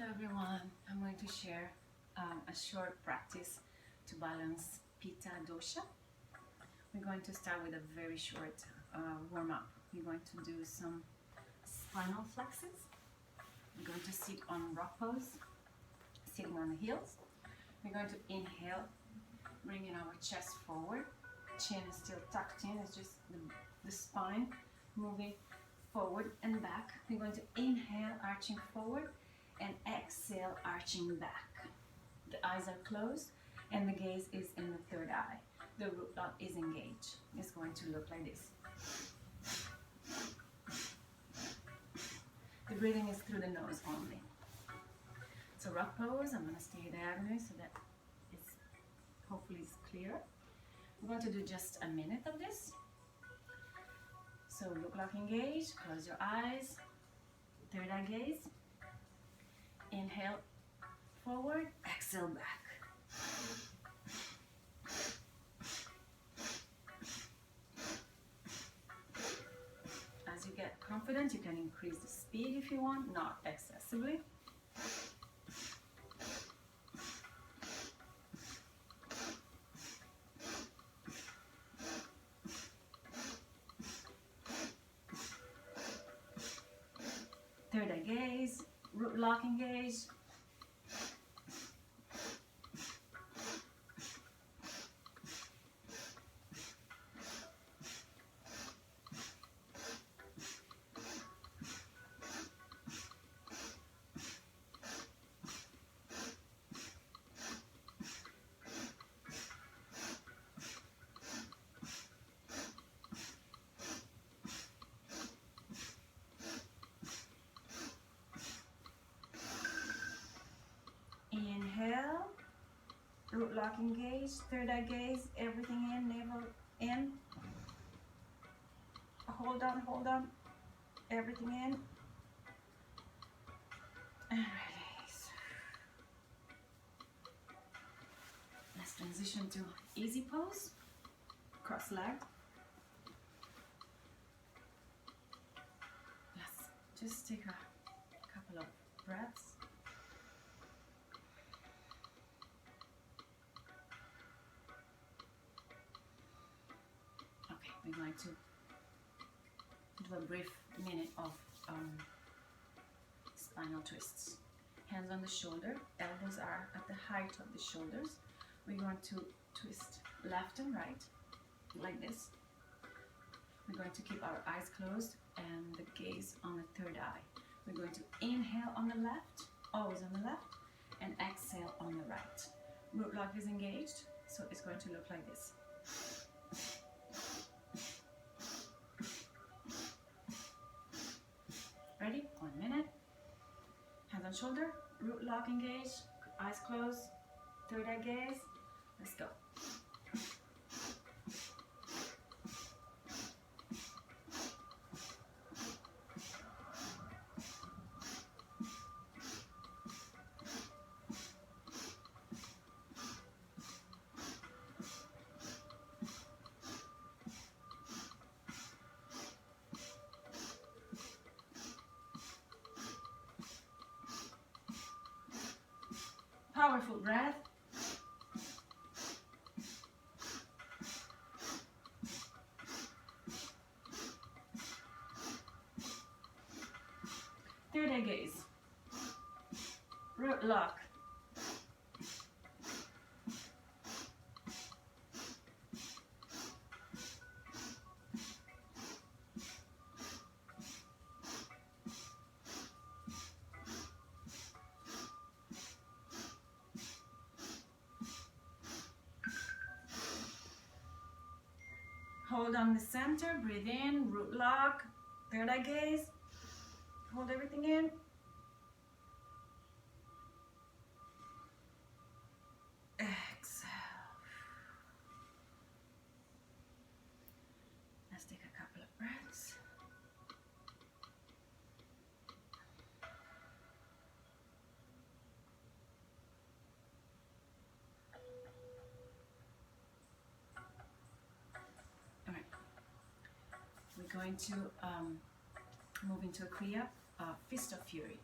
everyone, I'm going to share a short practice to balance Pitta Dosha. We're going to start with a very short warm-up. We're going to do some spinal flexes. We're going to sit on rock pose, sitting on the heels. We're going to inhale, bringing our chest forward. Chin is still tucked in, it's just the spine moving forward and back. We're going to inhale, arching forward, and exhale, arching back. The eyes are closed and the gaze is in the third eye. The root knot is engaged. It's going to look like this. The breathing is through the nose only. So rock pose, I'm going to stay diagonally so that it's hopefully it's clear. We're going to do just a minute of this. So look, lock, engage, close your eyes, third eye gaze. Inhale forward, exhale back. As you get confident, you can increase the speed if you want, not excessively. Third eye gaze, root lock engage. Inhale, root lock engage, third eye gaze, everything in, navel in. Hold on, everything in. And release. Let's transition to easy pose, cross leg. Let's just take a couple of breaths. We're going to do a brief minute of spinal twists. Hands on the shoulder, elbows are at the height of the shoulders. We're going to twist left and right, like this. We're going to keep our eyes closed and the gaze on the third eye. We're going to inhale on the left, always on the left, and exhale on the right. Root lock is engaged, so it's going to look like this. Ready? 1 minute. Hands on shoulder, root lock engage, eyes closed, third eye gaze. Let's go. Powerful breath. Third eye gaze. Root lock. Hold on the center, breathe in, root lock, third eye gaze, hold everything in. Exhale. Let's take a couple of breaths. We're going to move into a Kryia, Fist of Fury.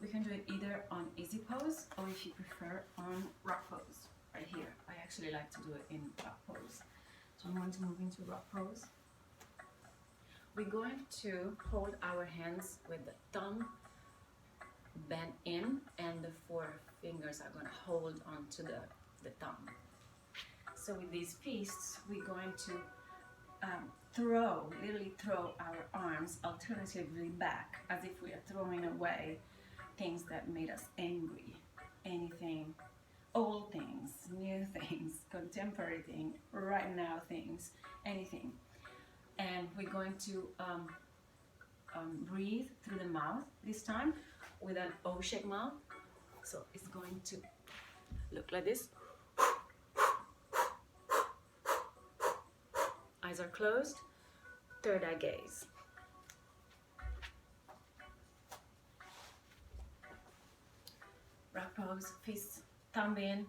We can do it either on easy pose or if you prefer on rock pose, right here. I actually like to do it in rock pose. So I'm going to move into rock pose. We're going to hold our hands with the thumb bent in and the 4 fingers are going to hold onto the thumb. So with these fists, we're going to literally throw our arms alternatively back as if we are throwing away things that made us angry. Anything, old things, new things, contemporary things, right now things, anything. And we're going to breathe through the mouth this time with an O-shaped mouth. So it's going to look like this. Eyes are closed. Third eye gaze. Rock pose, fists, thumb in.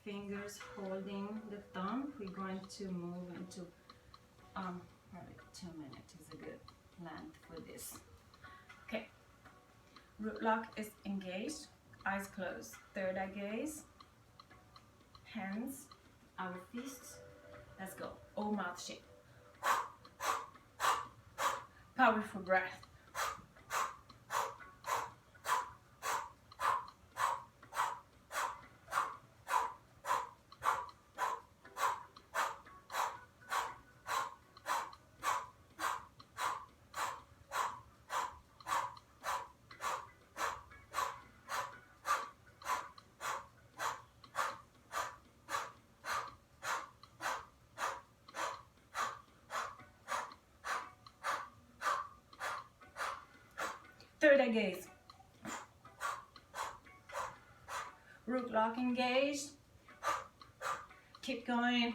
Fingers holding the thumb. We're going to move into probably 2 minutes is a good length for this. Okay, root lock is engaged, eyes closed, third eye gaze, hands, our fists. Let's go. O mouth shape. Powerful breath. Third eye gaze. Root lock engaged. Keep going.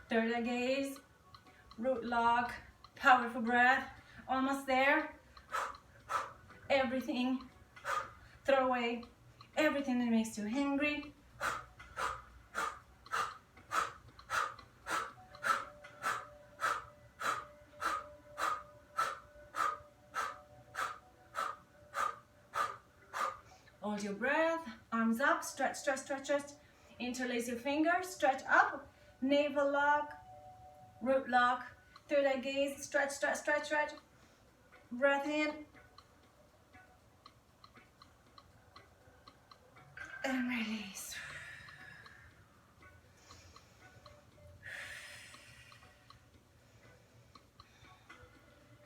Third eye gaze, root lock, powerful breath, almost there. Everything, throw away everything that makes you angry. Hold your breath, arms up, stretch, stretch, stretch, stretch. Interlace your fingers, stretch up. Navel lock, root lock, third eye gaze, stretch, stretch, stretch, stretch. Breath in. And release.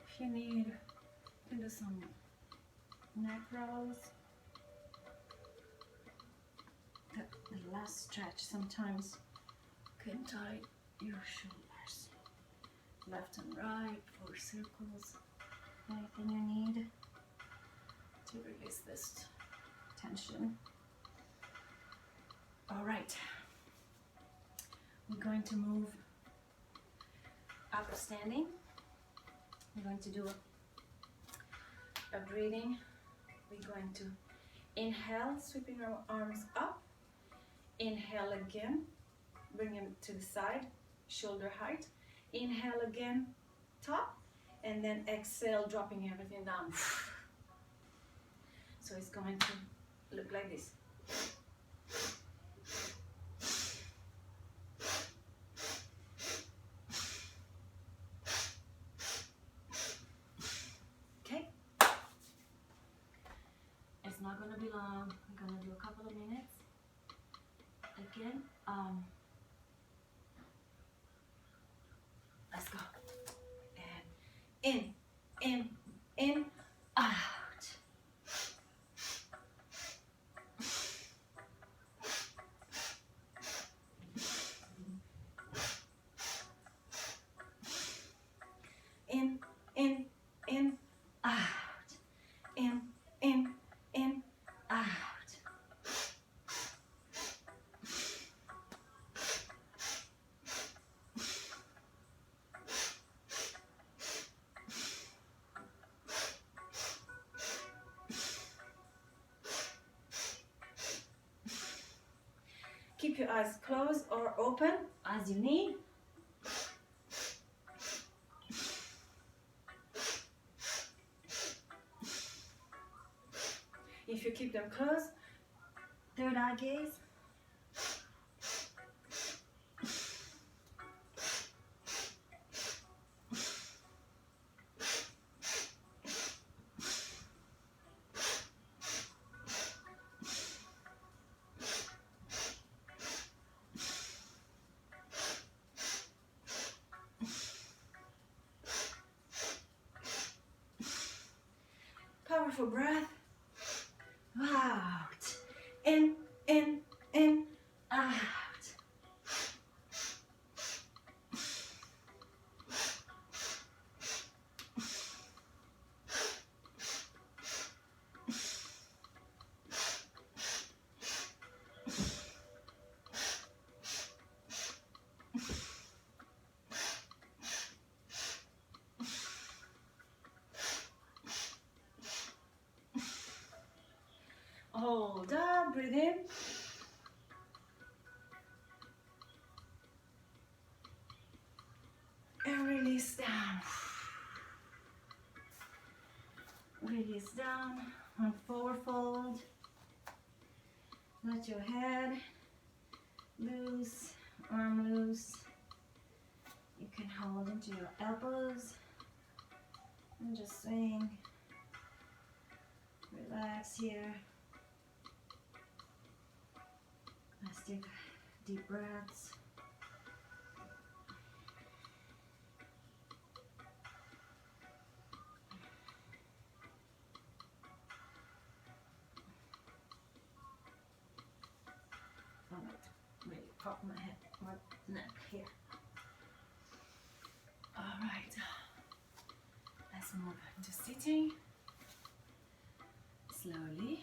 If you need, you can do some neck rolls. The last stretch sometimes can tie your shoulders left and right, 4 circles, anything you need to release this tension. All right, we're going to move up standing. We're going to do a breathing. We're going to inhale, sweeping our arms up. Inhale again. Bring them to the side, shoulder height. Inhale again, top, and then exhale, dropping everything down. So it's going to look like this. Okay. It's not going to be long. I'm going to do a couple of minutes. Again, let's go. And in, out. Keep your eyes closed or open as you need. If you keep them closed, third eye gaze. Powerful breath. Out. In, out. Hold up, breathe in. And release down. Release down on forward fold. Let your head loose, arm loose. You can hold into your elbows and just swing. Relax here. Let's take deep breaths. All right, really pop my head, my neck here. All right, let's move into sitting. Slowly,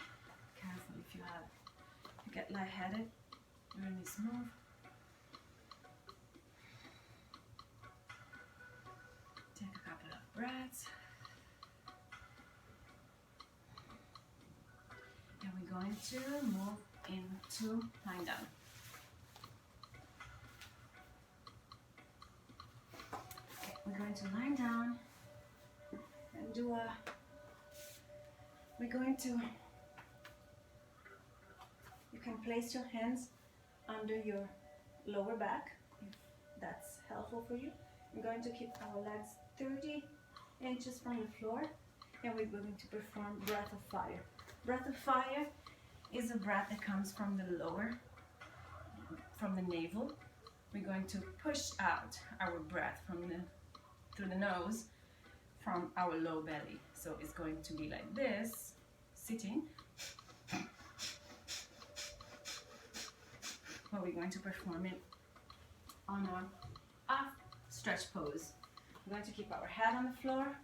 careful if you get lightheaded during this move. Take a couple of breaths. And we're going to move into lying down. Okay, we're going to lie down and do a, we're going to, you can place your hands under your lower back if that's helpful for you. We're going to keep our legs 30 inches from the floor, and we're going to perform breath of fire. Breath of fire is a breath that comes from the lower, from the navel. We're going to push out our breath through the nose from our low belly. So it's going to be like this, sitting. But we're going to perform it on a half stretch pose. We're going to keep our head on the floor,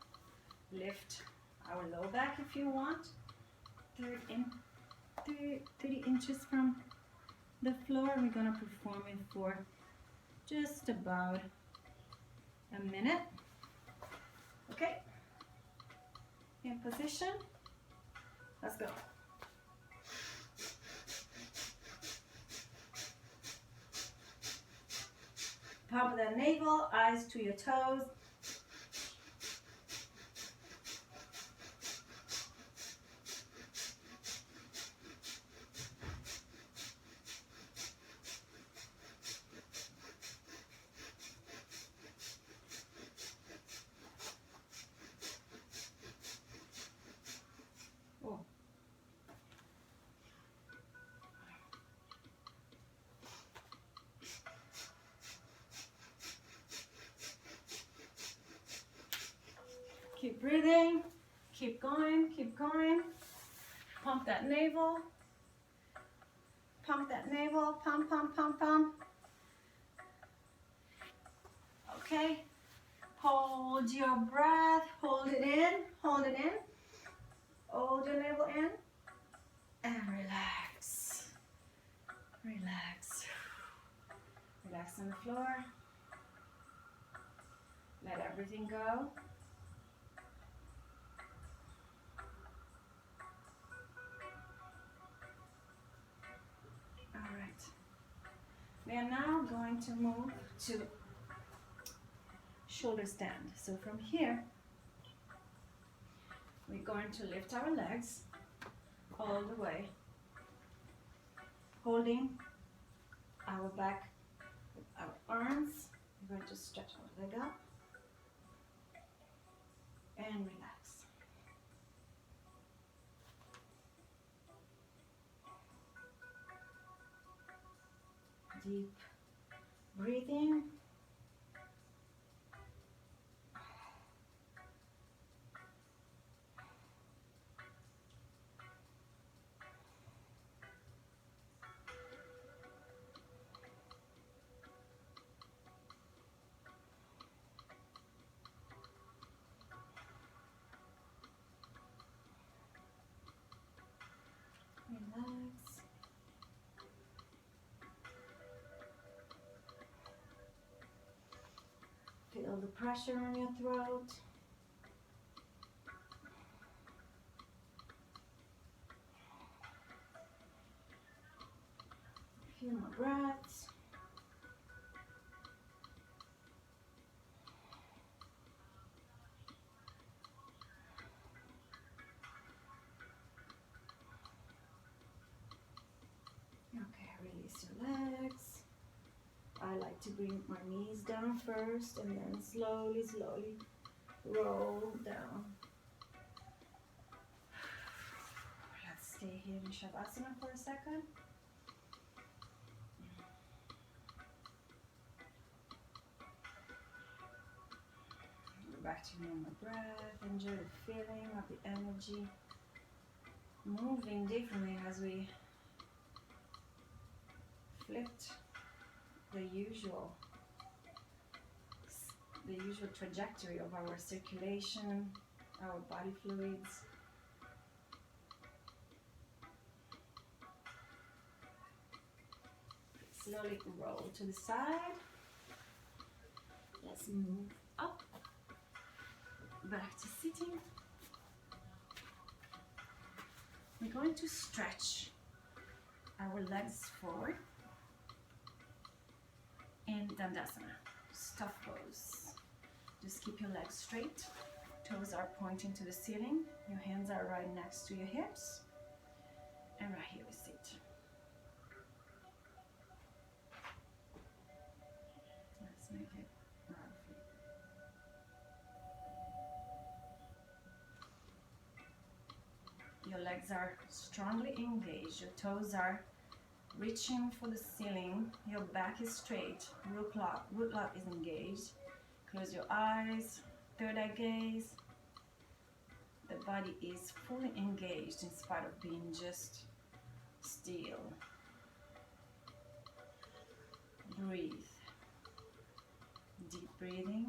lift our low back if you want, 30 inches from the floor. We're going to perform it for just about a minute. Okay, in position, let's go. Top of the navel, eyes to your toes. Oh. Keep breathing, keep going, keep going. Pump that navel. Pump that navel, pump, pump, pump, pump. Okay, hold your breath, hold it in, hold it in. Hold your navel in and relax. Relax. Relax on the floor. Let everything go. All right. We are now going to move to shoulder stand. So from here, we're going to lift our legs all the way, holding our back with our arms. We're going to stretch our leg up and relax. Deep breathing. Relax. Feel the pressure on your throat. A few more breaths. Okay, release your legs. I like to bring my knees down first and then slowly, slowly roll down. Let's stay here in Shavasana for a second. Go back to normal breath. Enjoy the feeling of the energy moving differently as we flipped the usual trajectory of our circulation, our body fluids. Slowly roll to the side. Let's move up, back to sitting. We're going to stretch our legs forward in Dandasana, stuff pose. Just keep your legs straight. Toes are pointing to the ceiling. Your hands are right next to your hips. And right here we sit. Let's make it roughly. Your legs are strongly engaged. Your toes are reaching for the ceiling. Your back is straight. Root lock is engaged. Close your eyes. Third eye gaze. The body is fully engaged in spite of being just still. Breathe. Deep breathing.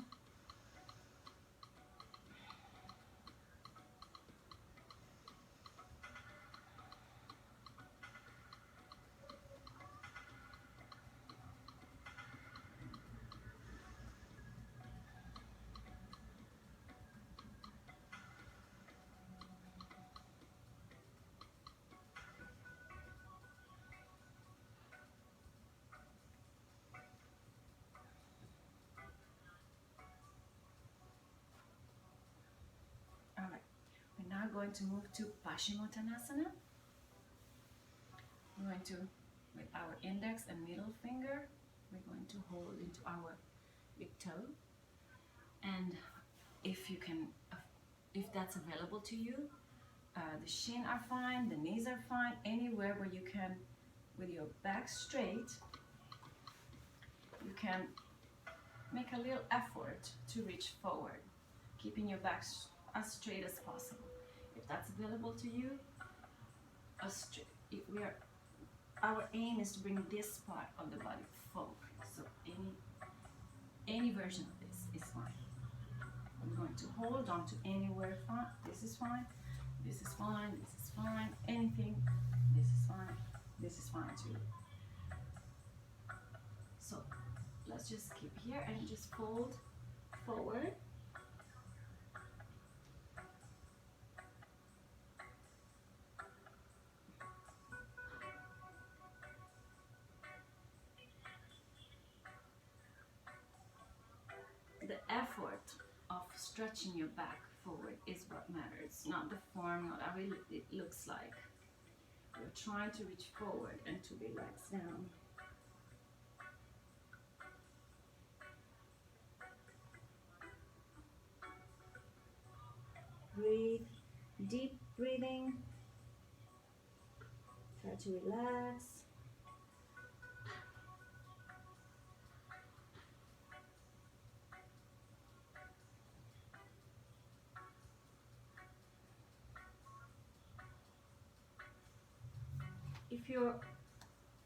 Now going to move to Paschimottanasana. We're going to, with our index and middle finger, we're going to hold into our big toe. And if you can, if that's available to you, the shin are fine, the knees are fine, anywhere where you can, with your back straight, you can make a little effort to reach forward, keeping your back as straight as possible. If that's available to you, our aim is to bring this part of the body forward. So any version of this is fine. I'm going to hold on to anywhere. Fine. This is fine. This is fine. This is fine. Anything. This is fine. This is fine too. So let's just keep here and just fold forward. effort of stretching your back forward is what matters, not the form, not how it looks like. We're trying to reach forward and to relax down. Breathe, deep breathing. Try to relax.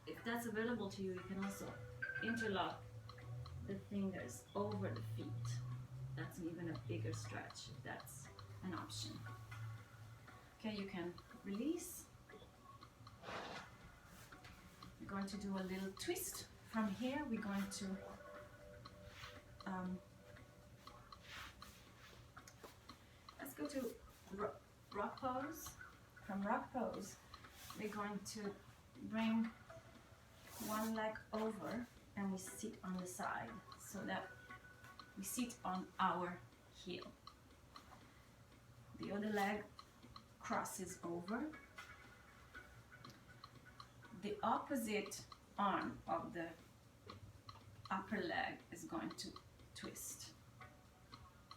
If that's available to you, you can also interlock the fingers over the feet. That's even a bigger stretch if that's an option. Okay, you can release. We're going to do a little twist. From here, we're going to let's go to rock pose. From rock pose, we're going to bring one leg over and we sit on the side so that we sit on our heel. The other leg crosses over. The opposite arm of the upper leg is going to twist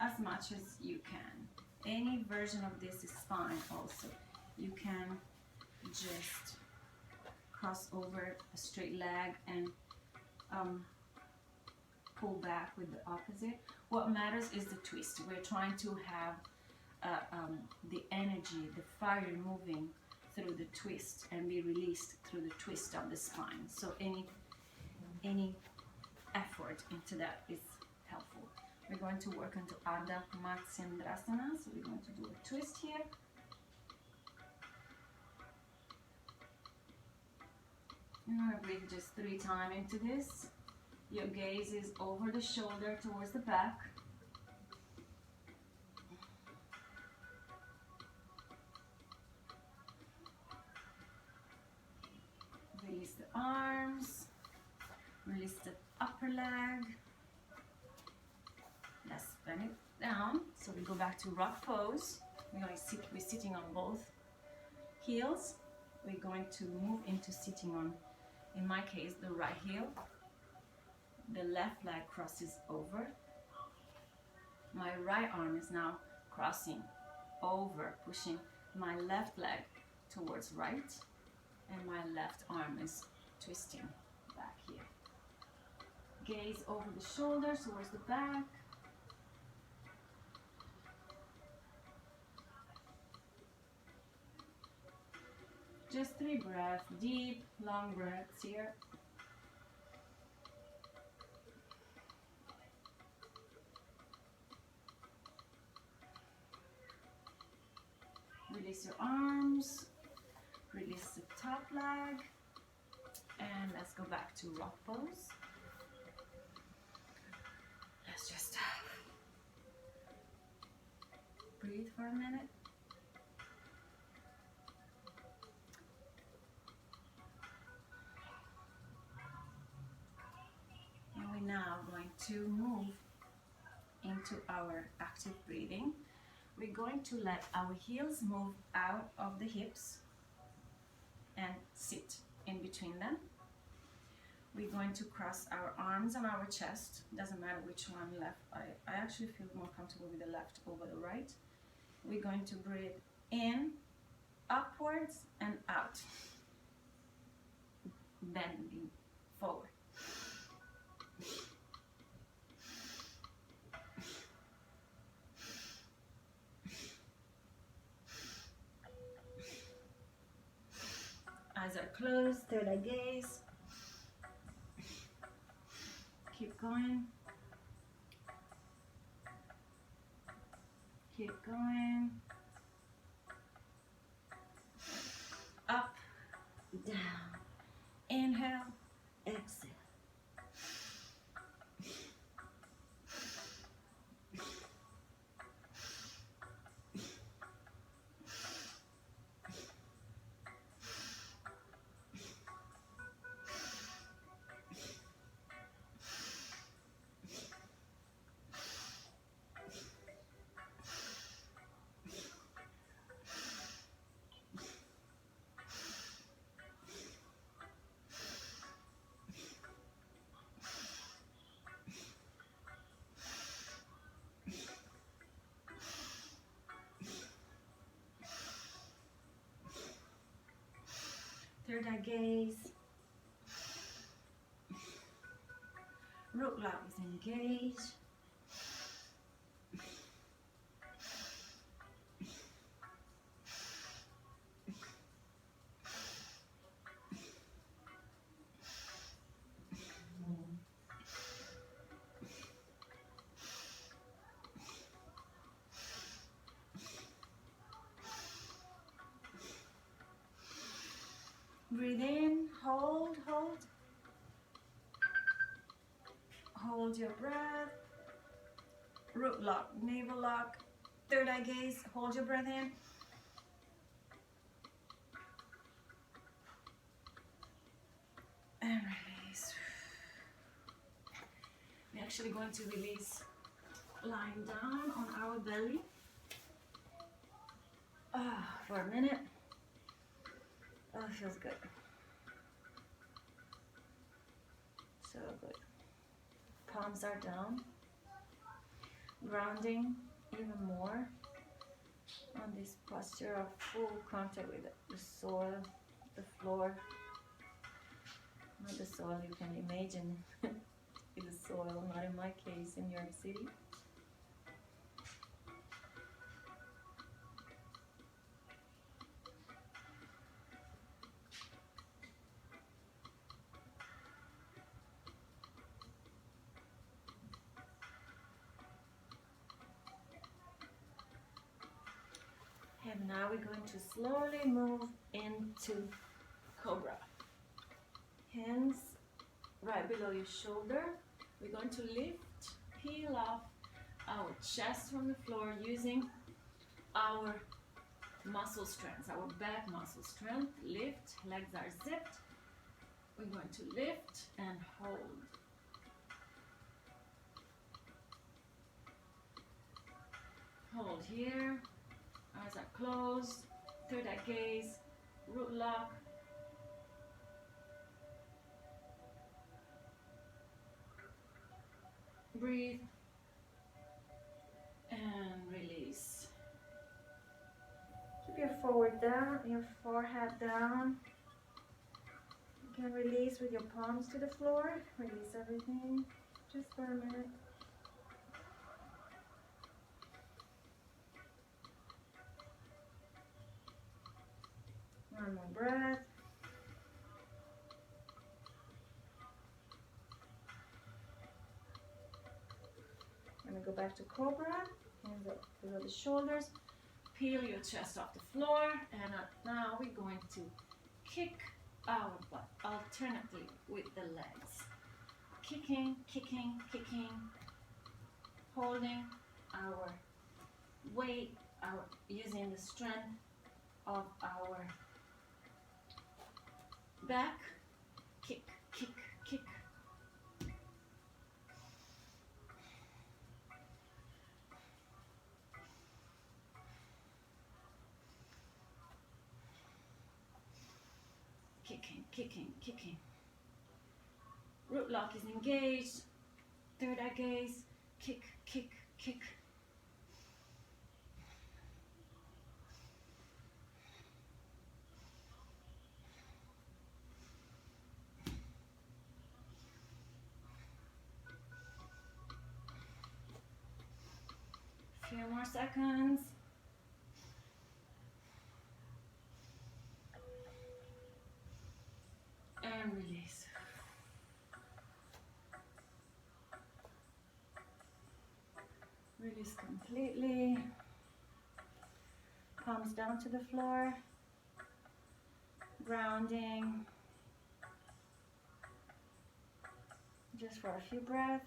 as much as you can. Any version of this is fine also. You can just cross over a straight leg and pull back with the opposite. What matters is the twist. We're trying to have the energy, the fire moving through the twist and be released through the twist of the spine. So any effort into that is helpful. We're going to work into Ardha Matsyendrasana. So we're going to do a twist here. You're going to breathe just 3 times into this. Your gaze is over the shoulder towards the back. Release the arms. Release the upper leg. Let's bend it down. So we go back to rock pose. We're sitting on both heels. We're going to move into sitting on, in my case, the right heel. The left leg crosses over. My right arm is now crossing over, pushing my left leg towards right, and my left arm is twisting back here. Gaze over the shoulders towards the back. Just 3 breaths, deep, long breaths here. Release your arms, release the top leg, and let's go back to rock pose. Let's just breathe for a minute. And we're now going to move into our active breathing. We're going to let our heels move out of the hips and sit in between them. We're going to cross our arms on our chest. Doesn't matter which one left. I actually feel more comfortable with the left over the right. We're going to breathe in, upwards and out, bending forward. Eyes are closed, third eye gaze. Keep going. Keep going. Up, down. Inhale, exhale. Third eye gaze. Root lock is engaged. Breathe in, hold, hold. Hold your breath. Root lock, navel lock, third eye gaze. Hold your breath in. And release. We're actually going to release lying down on our belly for a minute. Oh, it feels good. So good. Palms are down. Grounding even more on this posture of full contact with the soil, the floor. Not the soil you can imagine with the soil, not in my case in New York City. And now we're going to slowly move into Cobra. Hands right below your shoulder. We're going to lift, peel off our chest from the floor using our muscle strength, our back muscle strength. Lift, legs are zipped. We're going to lift and hold. Hold here. Eyes are closed, third eye gaze, root lock. Breathe and release. Keep your forward down, your forehead down. You can release with your palms to the floor. Release everything just for a minute. One more breath. I'm going to go back to Cobra. Hands up below the shoulders. Peel your chest off the floor. And now we're going to kick our butt alternately with the legs. Kicking, kicking, kicking. Holding our weight, using the strength of our back, kick, kick, kick. Kicking, kicking, kicking. Root lock is engaged. Third eye gaze. Kick, kick, kick. Few more seconds. And release. Release completely. Palms down to the floor. Grounding. Just for a few breaths.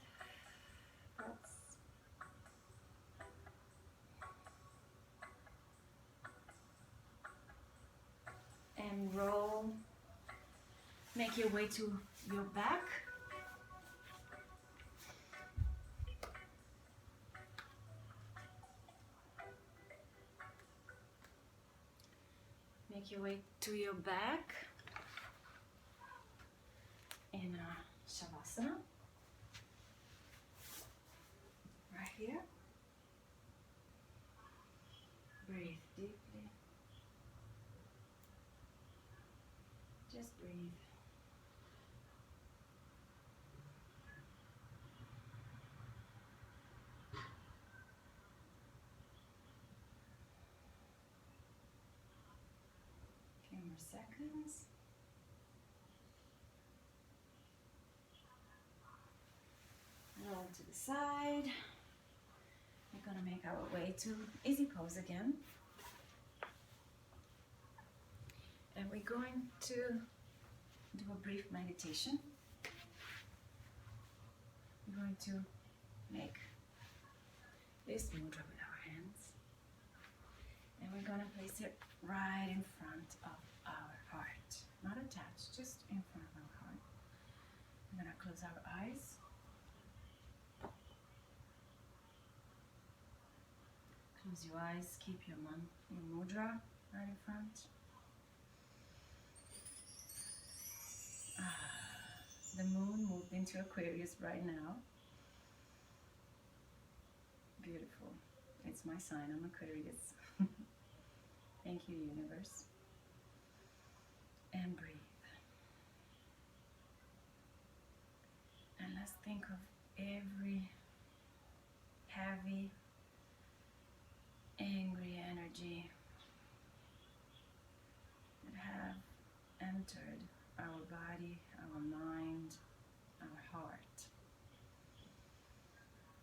And roll. Make your way to your back. Make your way to your back in Shavasana. Right here. Breathe deeply. Just breathe. A few more seconds. Roll to the side. We're gonna make our way to easy pose again. And we're going to do a brief meditation. We're going to make this mudra with our hands. And we're gonna place it right in front of our heart. Not attached, just in front of our heart. We're gonna close our eyes. Close your eyes, keep your mudra right in front. The moon moved into Aquarius right now. Beautiful. It's my sign, I'm Aquarius. Thank you, universe. And breathe. And let's think of every heavy, angry energy that have entered our body, our mind, our heart.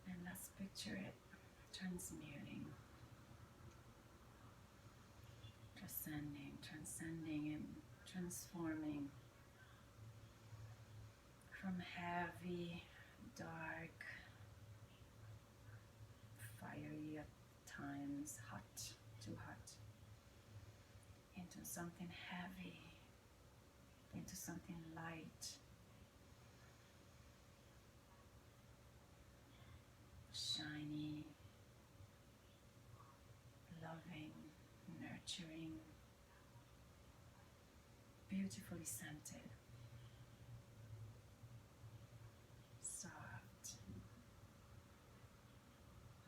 And let's picture it transmuting, transcending and transforming from heavy, dark, fiery at times, hot, too hot, into something heavy, into something light, shiny, loving, nurturing, beautifully scented, soft,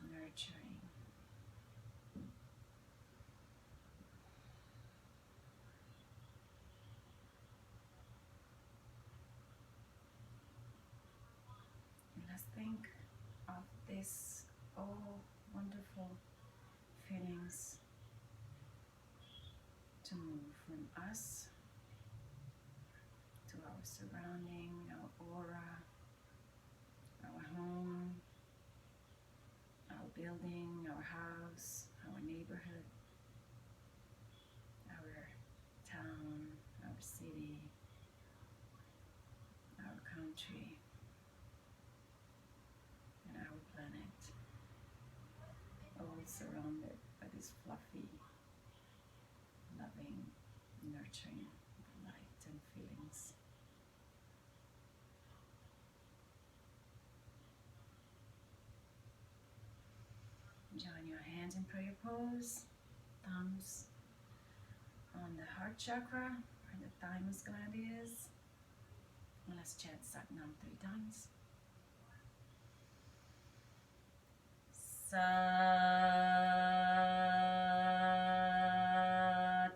nurturing. And let's think of this all wonderful feelings to move from us to our surrounding, our aura, our home, our building, our house, our neighborhood, our town, our city, our country, and our planet, all surrounded by this fluffy, loving, nurturing light and feelings. Join your hands in prayer pose, thumbs on the heart chakra, where the thymus gland is. And let's chant Sat Nam 3 times. Sat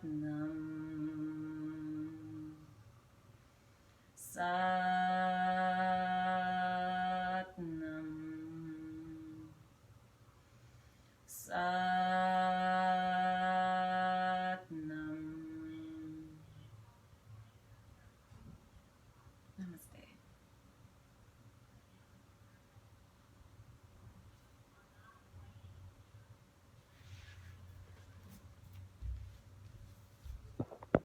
Nam. Sat Nam. Sat Nam. Namaste.